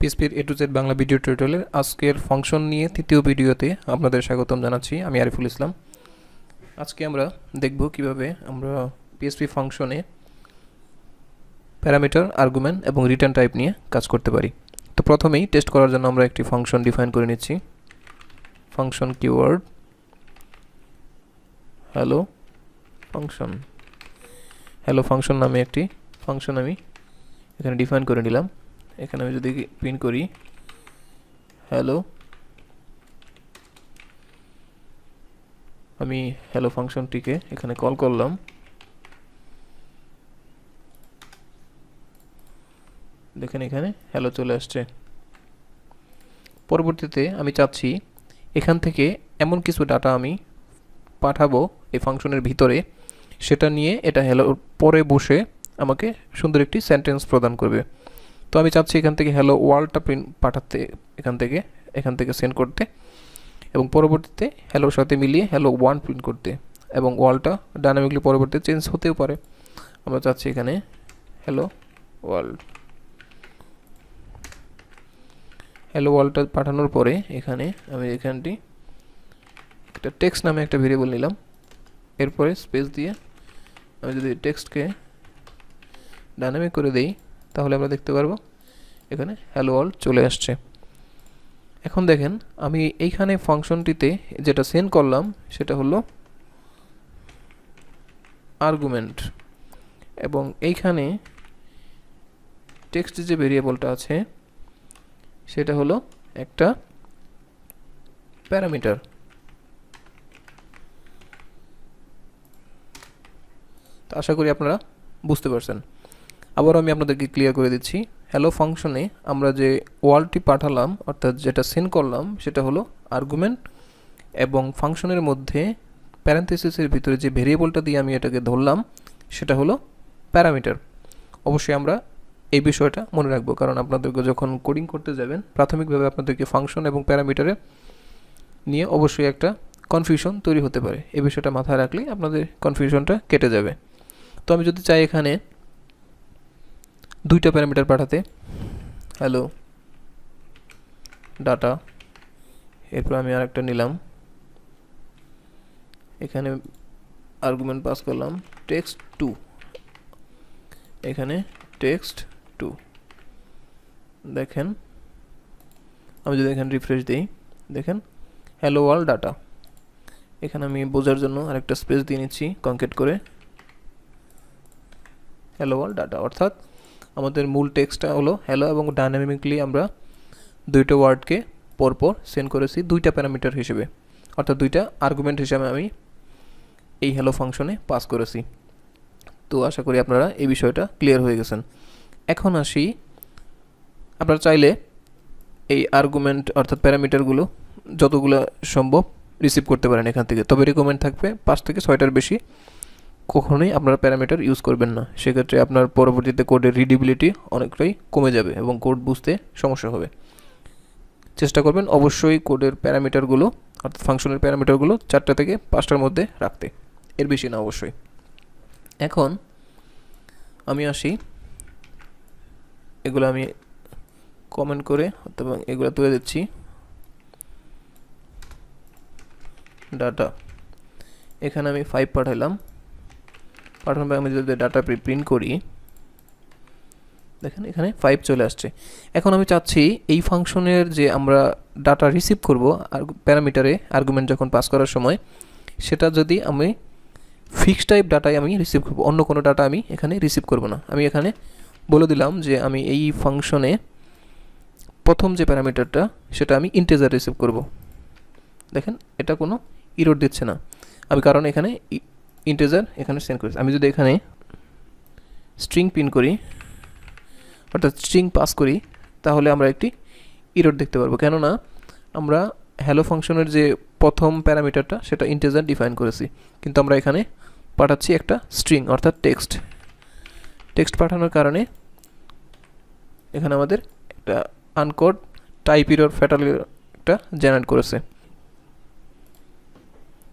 পিএইচপির A to Z Bangla video টিউটোরিয়ালের আজকের function নিয়ে তৃতীয় ভিডিওতে আপনাদের স্বাগতম জানাচ্ছি। আমি আরিফুল ইসলাম। আজকে আমরা দেখব কিভাবে আমরা পিএইচপি ফাংশনে প্যারামিটার, আর্গুমেন্ট এবং রিটার্ন টাইপ নিয়ে কাজ করতে পারি। তো প্রথমেই টেস্ট করার জন্য আমরা একটি ফাংশন ডিফাইন করে নিচ্ছি। ফাংশন কিওয়ার্ড হ্যালো ফাংশন নামে একটি ফাংশন আমি এখানে ডিফাইন করে নিলাম। এখানে আমি যদি প্রিন্ট করি হ্যালো, আমি হ্যালো ফাংশনটিকে এখানে কল করলাম। দেখেন এখানে হ্যালো চলে আসছে। পরবর্তীতে আমি চাচ্ছি এখান থেকে এমন কিছু ডাটা আমি পাঠাবো এই ফাংশনের ভিতরে, সেটা নিয়ে এটা হ্যালোর পরে বসে আমাকে সুন্দর একটি সেন্টেন্স প্রদান করবে। তো আমি চাচ্ছি এখান থেকে হ্যালো ওয়ার্ল্ডটা প্রিন্ট পাঠাতে, এখান থেকে সেন্ড করতে, এবং পরবর্তীতে হ্যালোর সাথে মিলিয়ে হ্যালো ওয়ান প্রিন্ট করতে, এবং ওয়ার্ল্ডটা ডাইনামিকলি পরবর্তীতে চেঞ্জ হতেও পারে। আমরা চাচ্ছি এখানে হ্যালো ওয়ার্ল্ডটা পাঠানোর পরে এখানে আমি এখানটি একটা টেক্সট নামে একটা ভেরিয়েবল নিলাম। এরপরে স্পেস দিয়ে আমি যদি টেক্সটকে ডাইনামিক করে দেই তাহলে আমরা দেখতে পারবো এখানে হ্যালো ওয়ার্ল্ড চলে আসছে। এখন দেখেন আমি এইখানে ফাংশনটিতে যেটা সেন্ড করলাম সেটা হলো আর্গুমেন্ট, এবং এইখানে টেক্সট যে ভেরিয়েবলটা আছে সেটা হলো একটা প্যারামিটার। তো আশা করি আপনারা বুঝতে পারছেন। আবারও আমি আপনাদেরকে ক্লিয়ার করে দিচ্ছি। হ্যালো ফাংশনে আমরা যে ওয়ার্ল্ডটি পাঠালাম অর্থাৎ যেটা সেন্ড করলাম সেটা হলো আর্গুমেন্ট, এবং ফাংশনের মধ্যে প্যারেনথেসিসের ভিতরে যে ভেরিয়েবলটা দিয়ে আমি এটাকে ধরলাম সেটা হলো প্যারামিটার। অবশ্যই আমরা এই বিষয়টা মনে রাখবো, কারণ আপনাদেরকে যখন কোডিং করতে যাবেন প্রাথমিকভাবে আপনাদেরকে ফাংশন এবং প্যারামিটারে নিয়ে অবশ্যই একটা কনফিউশন তৈরি হতে পারে। এই বিষয়টা মাথায় রাখলে আপনাদের কনফিউশনটা কেটে যাবে। তো আমি যদি চাই এখানে দুইটা প্যারামিটার পাঠাতে, হ্যালো ডাটা, এরপর আমি আরেকটা নিলাম, এখানে আর্গুমেন্ট পাস করলাম টেক্সট 2, এখানে টেক্সট 2। দেখেন আমি যদি এখানে রিফ্রেশ দিই, দেখেন হ্যালো ওয়ার্ল্ড ডাটা। এখানে আমি বোঝার জন্য আরেকটা স্পেস দিয়ে নিচ্ছি কনকেট করে, হ্যালো ওয়ার্ল্ড ডাটা, অর্থাৎ আমাদের মূল টেক্সটটা হলো হ্যালো, এবং ডাইনামিকলি আমরা দুইটা ওয়ার্ডকে পরপর সেন্ড করেছি দুইটা প্যারামিটার হিসেবে, অর্থাৎ দুইটা আর্গুমেন্ট হিসেবে আমি এই হ্যালো ফাংশনে পাস করেছি। তো আশা করি আপনারা এই বিষয়টা ক্লিয়ার হয়ে গেছেন। এখন আসি, আপনারা চাইলে এই আর্গুমেন্ট অর্থাৎ প্যারামিটারগুলো যতগুলো সম্ভব রিসিভ করতে পারেন এখান থেকে, তবে রিকমেন্ড থাকবে 5 থেকে 6টার বেশি কখনোই আপনারা প্যারামিটার ইউজ করবেন না। সেক্ষেত্রে আপনার পরবর্তীতে কোডের রিডিবিলিটি অনেকটাই কমে যাবে এবং কোড বুঝতে সমস্যা হবে। চেষ্টা করবেন অবশ্যই কোডের প্যারামিটারগুলো অর্থাৎ ফাংশনের প্যারামিটারগুলো 4টা থেকে 5টার মধ্যে রাখতে, এর বেশি না অবশ্যই। এখন আমি আসি, এগুলো আমি কমেন্ট করে অথবা এগুলো তুলে দিচ্ছি। ডাটা এখানে আমি 5 পাঠালাম, পাঠানোর পর আমি যদি ডাটা প্রিন্ট করি, দেখেন এখানে 5 চলে আসছে। এখন আমি চাচ্ছি এই ফাংশনের যে আমরা ডাটা রিসিভ করব আর প্যারামিটারে আর্গুমেন্ট যখন পাস করার সময়, সেটা যদি আমি ফিক্সড টাইপ ডাটাই আমি রিসিভ করব, অন্য কোনো ডাটা আমি এখানে রিসিভ করব না। আমি এখানে বলে দিলাম যে আমি এই ফাংশনে প্রথম যে প্যারামিটারটা সেটা আমি ইন্টিজার রিসিভ করব। দেখেন এটা কোনো ইরর দিচ্ছে না, আমি কারণ এখানে ইন্টিজার এখানে সেন্ড করেছি। আমি যদি এখানে স্ট্রিং প্রিন্ট করি অর্থাৎ স্ট্রিং পাস করি তাহলে আমরা একটি ইরর দেখতে পারবো, কেননা আমরা হ্যালো ফাংশনের যে প্রথম প্যারামিটারটা সেটা ইন্টিজার ডিফাইন করেছি, কিন্তু আমরা এখানে পাঠাচ্ছি একটা স্ট্রিং অর্থাৎ টেক্সট পাঠানোর কারণে এখানে আমাদের একটা আনকোড টাইপ ইরর ফ্যাটাল একটা জেনারেট করেছে।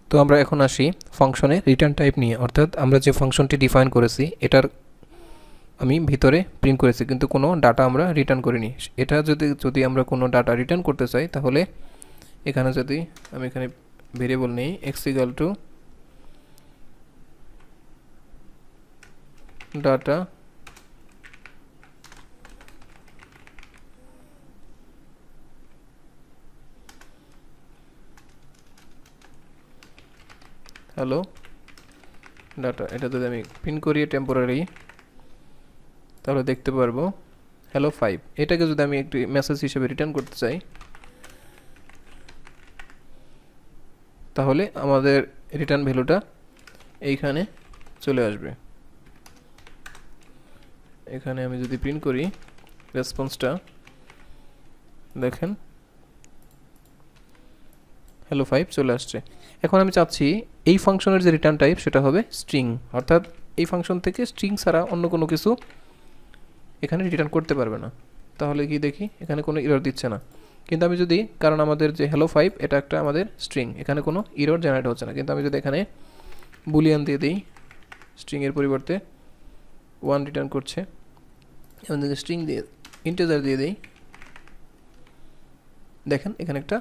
তো আমরা এখন আসি ফাংশনে রিটার্ন টাইপ নিয়ে, অর্থাৎ আমরা যে ফাংশনটি ডিফাইন করেছি এটার আমি ভিতরে প্রিন্ট করেছি, কিন্তু কোনো ডাটা আমরা রিটার্ন করিনি। এটা যদি আমরা কোনো ডাটা রিটার্ন করতে চাই, তাহলে এখানে যদি আমি এখানে ভেরিয়েবল নেই x equal to data hello data, এটা যদি আমি প্রিন্ট করি টেম্পোরারি, তাহলে দেখতে পারবো হ্যালো 5। এটাকে যদি আমি একটি মেসেজ হিসেবে রিটার্ন করতে চাই, তাহলে আমাদের রিটার্ন ভ্যালুটা এইখানে চলে আসবে। এখানে আমি যদি প্রিন্ট করি রেসপন্সটা, দেখেন হ্যালো 5 চলে আসছে। এখন আমি চাচ্ছি এই ফাংশনের যে রিটার্ন টাইপ সেটা হবে স্ট্রিং, অর্থাৎ এই ফাংশন থেকে স্ট্রিং ছাড়া অন্য কোনো কিছু এখানে রিটার্ন করতে পারবে না। তাহলে কি দেখি এখানে কোনো এরর দিচ্ছে না, কিন্তু আমি যদি, কারণ আমাদের যে হ্যালো 5 এটা একটা আমাদের স্ট্রিং, এখানে কোনো এরর জেনারেট হচ্ছে না। কিন্তু আমি যদি এখানে বুলিয়ান দিয়ে দিই, স্ট্রিংয়ের পরিবর্তে 1 রিটার্ন করছে, এবং যদি স্ট্রিং দিয়ে ইন্টিজার দিয়ে দিই, দেখেন এখানে একটা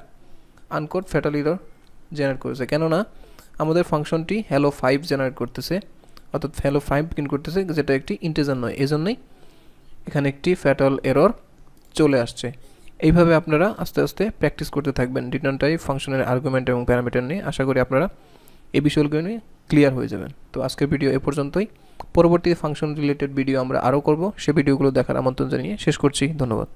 আনকোড ফ্যাটাল এরর জেনারেট করেছে। কেননা আমাদের ফাংশনটি হ্যালো 5 জেনারেট করতেছে, অর্থাৎ হ্যালো 5 প্রিন্ট করতেছে, যেটা একটি ইন্টিজার নয়, এজন্যই এখানে একটি ফ্যাটাল এরর চলে আসছে। এইভাবে আপনারা আস্তে আস্তে প্র্যাকটিস করতে থাকবেন রিটার্ন টাইপ, ফাংশনের আর্গুমেন্ট এবং প্যারামিটার নিয়ে। আশা করি আপনারা এই বিষয়গুলো নিয়ে ক্লিয়ার হয়ে যাবেন। তো আজকের ভিডিও এ পর্যন্তই। পরবর্তী ফাংশন রিলেটেড ভিডিও আমরা আরও করব, সে ভিডিওগুলো দেখার আমন্ত্রণ জানিয়ে শেষ করছি। ধন্যবাদ।